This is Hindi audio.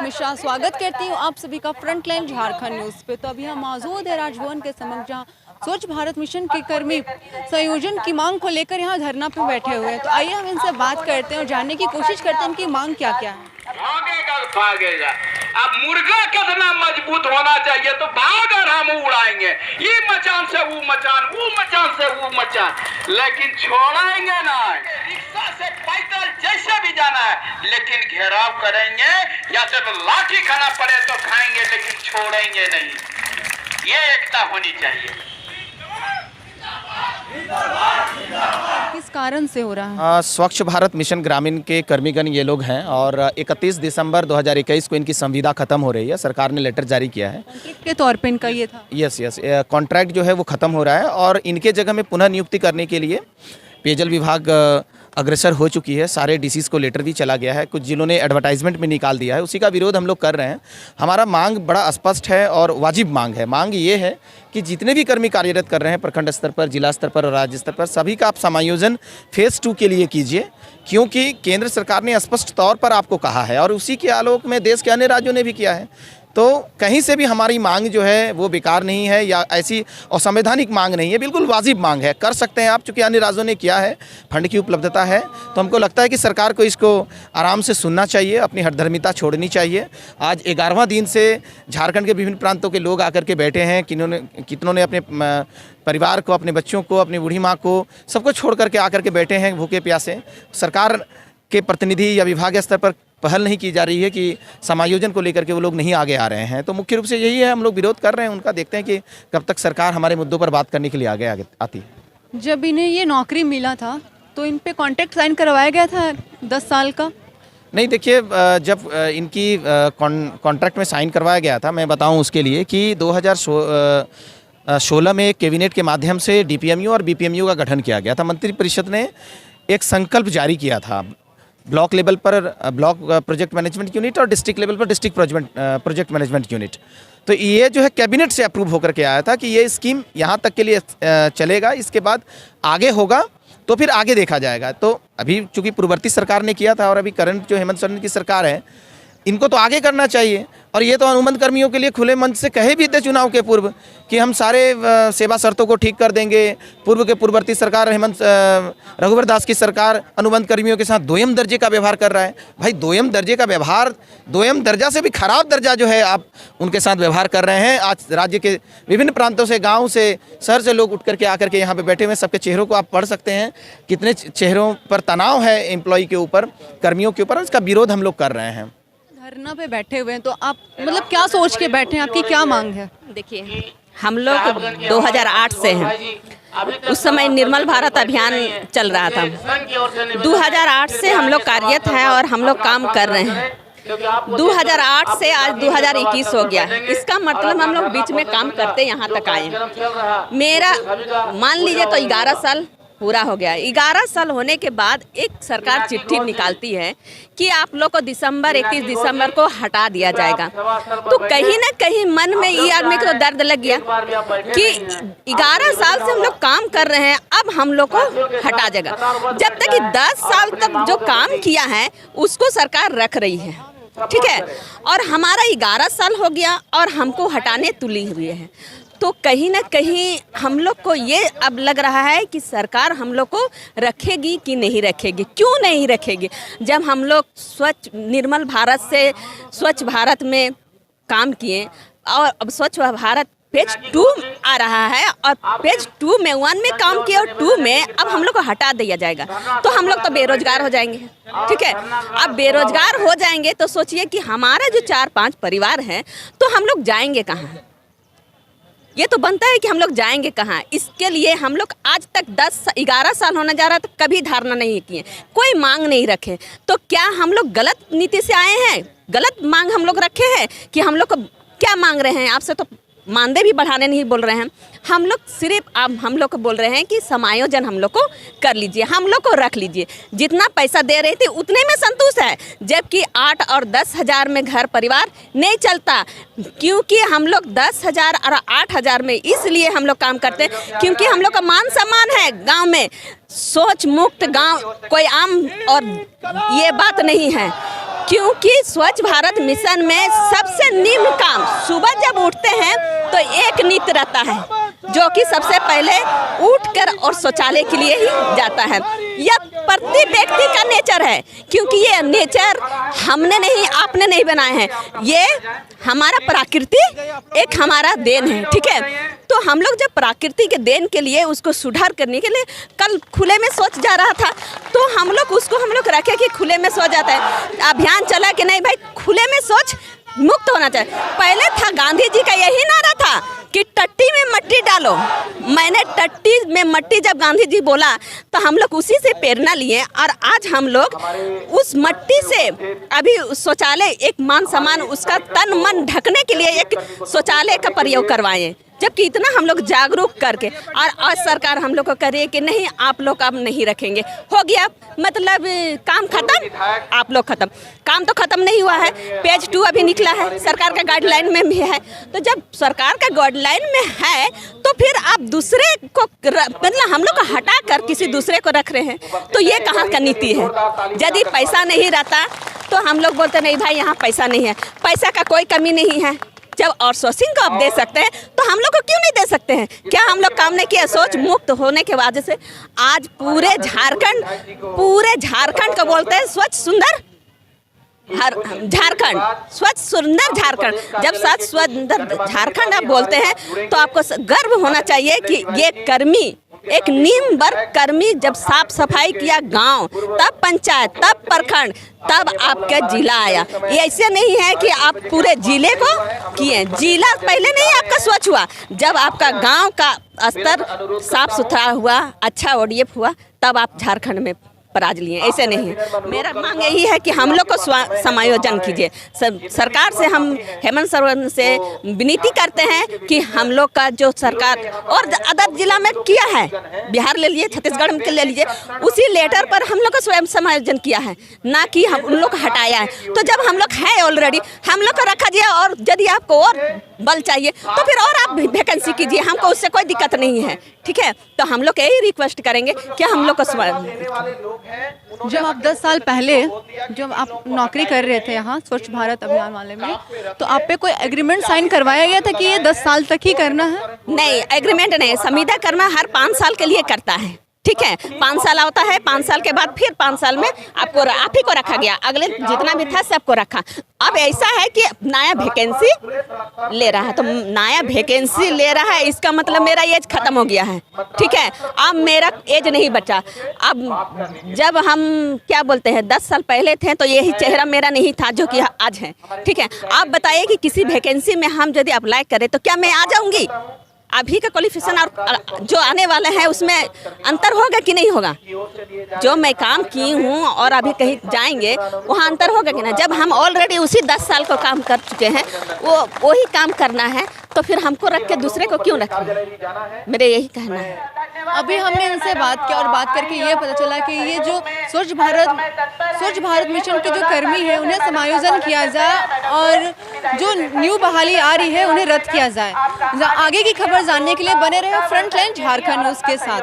मिश्रा स्वागत करती हूँ आप सभी का फ्रंटलाइन झारखंड न्यूज़ पे। तो अभी हम मौजूद है राजभवन के समक्ष, जहाँ स्वच्छ भारत मिशन के कर्मी संयोजन की मांग को लेकर यहाँ धरना पे बैठे हुए हैं। तो आइए हम इनसे बात करते हैं और जानने की कोशिश करते हैं इनकी मांग क्या क्या है। भागेगा। अब मुर्गा कितना मजबूत होना चाहिए तो भागर हम उड़ाएंगे, ये मचान से वो मचान, वो मचान से वो मचान, लेकिन छोड़ेंगे ना। रिक्शा से पैदल जैसे भी जाना है, लेकिन घेराव करेंगे या फिर लाठी खाना पड़े तो खाएंगे, लेकिन छोड़ेंगे नहीं। ये एकता होनी चाहिए। किस कारण से हो रहा है? स्वच्छ भारत मिशन ग्रामीण के कर्मीगण ये लोग हैं और 31 दिसंबर 2021 को इनकी संविदा खत्म हो रही है। सरकार ने लेटर जारी किया है कॉन्ट्रैक्ट के तौर पे इनका ये था। यस कॉन्ट्रैक्ट जो है वो ख़त्म हो रहा है और इनके जगह में पुनः नियुक्ति करने के लिए पेयजल विभाग अग्रसर हो चुकी है। सारे डीसीज को लेटर भी चला गया है, कुछ जिन्होंने एडवर्टाइजमेंट में निकाल दिया है, उसी का विरोध हम लोग कर रहे हैं। हमारा मांग बड़ा स्पष्ट है और वाजिब मांग है। मांग ये है कि जितने भी कर्मी कार्यरत कर रहे हैं प्रखंड स्तर पर, जिला स्तर पर और राज्य स्तर पर, सभी का आप समायोजन फेज़ 2 के लिए कीजिए, क्योंकि केंद्र सरकार ने स्पष्ट तौर पर आपको कहा है और उसी के आलोक में देश के अन्य राज्यों ने भी किया है। तो कहीं से भी हमारी मांग जो है वो बेकार नहीं है या ऐसी असंवैधानिक मांग नहीं है, बिल्कुल वाजिब मांग है। कर सकते हैं आप, चूँकि अन्य राज्यों ने किया है, फंड की उपलब्धता है, तो हमको लगता है कि सरकार को इसको आराम से सुनना चाहिए, अपनी हठधर्मिता छोड़नी चाहिए। आज 11वां दिन से झारखंड के विभिन्न प्रांतों के लोग आकर के बैठे हैं, कितनों ने अपने परिवार को, अपने बच्चों को, अपनी बूढ़ी माँ को, सबको छोड़ करके आकर के बैठे हैं भूखे प्यासे। सरकार के प्रतिनिधि या विभाग स्तर पर पहल नहीं की जा रही है कि समायोजन को लेकर के वो लोग नहीं आगे आ रहे हैं। तो मुख्य रूप से यही है, हम लोग विरोध कर रहे हैं उनका। देखते हैं कि कब तक सरकार हमारे मुद्दों पर बात करने के लिए आगे आती है। जब इन्हें ये नौकरी मिला था तो इन पे कॉन्ट्रैक्ट साइन करवाया गया था 10 साल का? नहीं, देखिए, जब इनकी कॉन्ट्रैक्ट में साइन करवाया गया था, मैं बताऊं उसके लिए कि 2016 में कैबिनेट के माध्यम से डीपीएमयू और बीपीएमयू का गठन किया गया था। मंत्रिपरिषद ने एक संकल्प जारी किया था, ब्लॉक लेवल पर ब्लॉक प्रोजेक्ट मैनेजमेंट यूनिट और डिस्ट्रिक्ट लेवल पर डिस्ट्रिक्ट प्रोजेक्ट मैनेजमेंट यूनिट। तो ये जो है कैबिनेट से अप्रूव होकर के आया था कि ये स्कीम यहाँ तक के लिए चलेगा, इसके बाद आगे होगा तो फिर आगे देखा जाएगा। तो अभी चूँकि पूर्ववर्ती सरकार ने किया था और अभी करंट जो हेमंत सोरेन की सरकार है, इनको तो आगे करना चाहिए। और ये तो अनुबंध कर्मियों के लिए खुले मंच से कहे भी थे चुनाव के पूर्व कि हम सारे सेवा शर्तों को ठीक कर देंगे। पूर्व के पूर्ववर्ती सरकार रघुवर दास की सरकार अनुबंध कर्मियों के साथ दोयम दर्जे का व्यवहार कर रहा है। भाई, दोयम दर्जे का व्यवहार, दोयम दर्जा से भी खराब दर्जा जो है आप उनके साथ व्यवहार कर रहे हैं। आज राज्य के विभिन्न प्रांतों से, गाँव से, शहर से लोग उठ करके आकर के यहाँ पे बैठे हुए, सबके चेहरों को आप पढ़ सकते हैं, कितने चेहरों पर तनाव है एम्प्लॉय के ऊपर, कर्मियों के ऊपर। इसका विरोध हम लोग कर रहे हैं। धरना पे बैठे हुए हैं तो आप मतलब क्या सोच के बैठे हैं, आपकी क्या मांग है? देखिए, हम लोग 2008 से हैं। उस समय निर्मल भारत अभियान चल रहा था। 2008 से हम लोग कार्यरत हैं और हम लोग काम कर रहे हैं। 2008 से आज 2021 हो गया। इसका मतलब हम लोग बीच में काम करते यहाँ तक आए। मेरा मान लीजिए तो 11 साल पूरा हो गया। 11 साल होने के बाद एक सरकार चिट्ठी निकालती है कि आप लोग को 31 दिसंबर को हटा दिया जाएगा। तो कहीं ना कहीं मन में ये आदमी को तो दर्द लग गया कि 11 साल से हम लोग काम कर रहे हैं, अब हम लोग को हटा जाएगा। जब तक कि 10 साल तक जो काम किया है उसको सरकार रख रही है, ठीक है, और हमारा 11 साल हो गया और हमको हटाने तुली हुई है। तो कहीं ना कहीं हम लोग को ये अब लग रहा है कि सरकार हम लोग को रखेगी कि नहीं रखेगी। क्यों नहीं रखेगी? जब हम लोग स्वच्छ निर्मल भारत से स्वच्छ भारत में काम किए और अब स्वच्छ भारत पेज 2 आ रहा है और पेज 2 में 1 में काम किया और 2 में अब हम लोग को हटा दिया जाएगा, तो हम लोग तो बेरोजगार हो जाएंगे, ठीक है। अब बेरोजगार हो जाएंगे तो सोचिए कि हमारा जो 4-5 परिवार हैं तो हम लोग जाएंगे कहाँ? ये तो बनता है कि हम लोग जाएंगे कहाँ। इसके लिए हम लोग आज तक 11 साल होने जा रहा है तो कभी धारणा नहीं किए, कोई मांग नहीं रखे। तो क्या हम लोग गलत नीति से आए हैं? गलत मांग हम लोग रखे हैं कि हम लोग को क्या मांग रहे हैं? आपसे तो मानदेय भी बढ़ाने नहीं बोल रहे हैं। हम लोग सिर्फ अब हम लोग को बोल रहे हैं कि समायोजन हम लोग को कर लीजिए, हम लोग को रख लीजिए। जितना पैसा दे रहे थे उतने में संतुष्ट है, जबकि 8 और 10 हज़ार में घर परिवार नहीं चलता। क्योंकि हम लोग 10 हज़ार और 8 हज़ार में इसलिए हम लोग काम करते हैं क्योंकि हम लोग का मान सम्मान है गांव में। सोच मुक्त गांव कोई आम और ये बात नहीं है। क्योंकि स्वच्छ भारत मिशन में सबसे निम्न काम सुबह जब उठते हैं तो एक नीति रहता है, जो कि सबसे पहले उठकर और शौचालय के लिए ही जाता है। यह प्रति व्यक्ति का नेचर है, क्योंकि ये नेचर हमने नहीं, आपने नहीं बनाए हैं, ये हमारा प्रकृति एक हमारा देन है, ठीक है। तो हम लोग जब प्रकृति के देन के लिए उसको सुधार करने के लिए कल खुले में शौच जा रहा था, तो हम लोग रखे कि खुले में शौच जाता है। अभियान चला कि नहीं भाई खुले में शौच मुक्त होना चाहिए। पहले था गांधी जी का यही नारा था कि टट्टी में मट्टी डालो। मैंने टट्टी में मट्टी जब गांधी जी बोला तो हम लोग उसी से प्रेरणा लिए और आज हम लोग उस मट्टी से अभी शौचालय एक मान सम्मान उसका तन मन ढकने के लिए एक शौचालय का प्रयोग करवाएं, जबकि इतना हम लोग जागरूक करके और आज सरकार हम लोग को करे कि नहीं आप लोग अब नहीं रखेंगे, हो गया मतलब काम खत्म, आप लोग खत्म। काम तो खत्म नहीं हुआ है, पेज 2 अभी निकला है, सरकार का गाइडलाइन में भी है। तो जब सरकार का गाइडलाइन में है तो फिर आप दूसरे को मतलब हम लोग को हटा कर किसी दूसरे को रख रहे हैं, तो ये कहाँ का नीति है। यदि पैसा नहीं रहता तो हम लोग बोलते नहीं भाई यहाँ पैसा नहीं है, पैसा का कोई कमी नहीं है। जब आउटसोर्सिंग को आप दे सकते हैं तो हम लोग को क्यों नहीं दे सकते हैं? क्या हम लोग काम नहीं किया? शौच मुक्त होने के वजह से आज पूरे झारखंड को बोलते हैं स्वच्छ सुंदर झारखंड, स्वच्छ सुंदर झारखंड। जब स्वच्छ सुंदर झारखंड आप बोलते हैं तो आपको गर्व होना चाहिए कि ये कर्मी एक नीम वर्ग कर्मी जब साफ सफाई किया गांव, तब पंचायत, तब प्रखंड, तब आपका जिला आया। ये ऐसे नहीं है कि आप पूरे जिले को किए, जिला पहले नहीं आपका स्वच्छ हुआ, जब आपका गांव का स्तर साफ सुथरा हुआ, अच्छा ODF हुआ, तब आप झारखंड में प्राज लिए। ऐसे नहीं है। मेरा मांग यही है कि हम लोग को समायोजन कीजिए। सरकार से हम हेमंत सोरेन से विनती करते हैं कि हम लोग का जो सरकार और अदर जिला में किया है, बिहार ले लीजिए, छत्तीसगढ़ में ले लीजिए, उसी लेटर पर हम लोग को स्वयं समायोजन किया है, ना कि हम उन लोग को हटाया है। तो जब हम लोग है ऑलरेडी, हम लोग को रखा जाए और यदि आपको और बल चाहिए तो फिर और आप वैकेंसी कीजिए, हमको उससे कोई दिक्कत नहीं है, ठीक है। तो हम लोग यही रिक्वेस्ट करेंगे कि हम लोग को जब आप 10 साल पहले जब आप नौकरी कर रहे थे यहाँ स्वच्छ भारत अभियान वाले में, तो आप पे कोई एग्रीमेंट साइन करवाया गया था कि ये 10 साल तक ही करना है? नहीं, एग्रीमेंट नहीं, संविदा कर्मा हर 5 साल के लिए करता है, ठीक है। 5 साल होता है, 5 साल के बाद फिर 5 साल में आप ही को रखा गया, अगले जितना भी था सबको रखा। अब ऐसा है कि नया वैकेंसी ले रहा है, तो नया वैकेंसी ले रहा है, इसका मतलब मेरा एज खत्म हो गया है, ठीक है। अब मेरा एज नहीं बचा। अब जब हम क्या बोलते हैं 10 साल पहले थे तो यही चेहरा मेरा नहीं था जो कि आज है, ठीक है। आप बताइए कि किसी वैकेंसी में हम यदि अप्लाई करें तो क्या मैं आ जाऊंगी? अभी का क्वालिफिकेशन और जो आने वाले हैं उसमें अंतर होगा कि नहीं होगा? जो मैं काम की हूँ और अभी कहीं जाएंगे वहाँ अंतर होगा कि ना? जब हम ऑलरेडी उसी 10 साल को काम कर चुके हैं, वो वही काम करना है, तो फिर हमको रख के दूसरे को क्यों रखें? मेरे यही कहना है। अभी हमने इनसे बात किया और बात करके ये पता चला कि ये जो स्वच्छ भारत मिशन के जो कर्मी है उन्हें समायोजन किया जाए और जो न्यू बहाली आ रही है उन्हें रद्द किया जाए। आगे की खबर जानने के लिए बने रहे फ्रंटलाइन झारखंड न्यूज़ के साथ।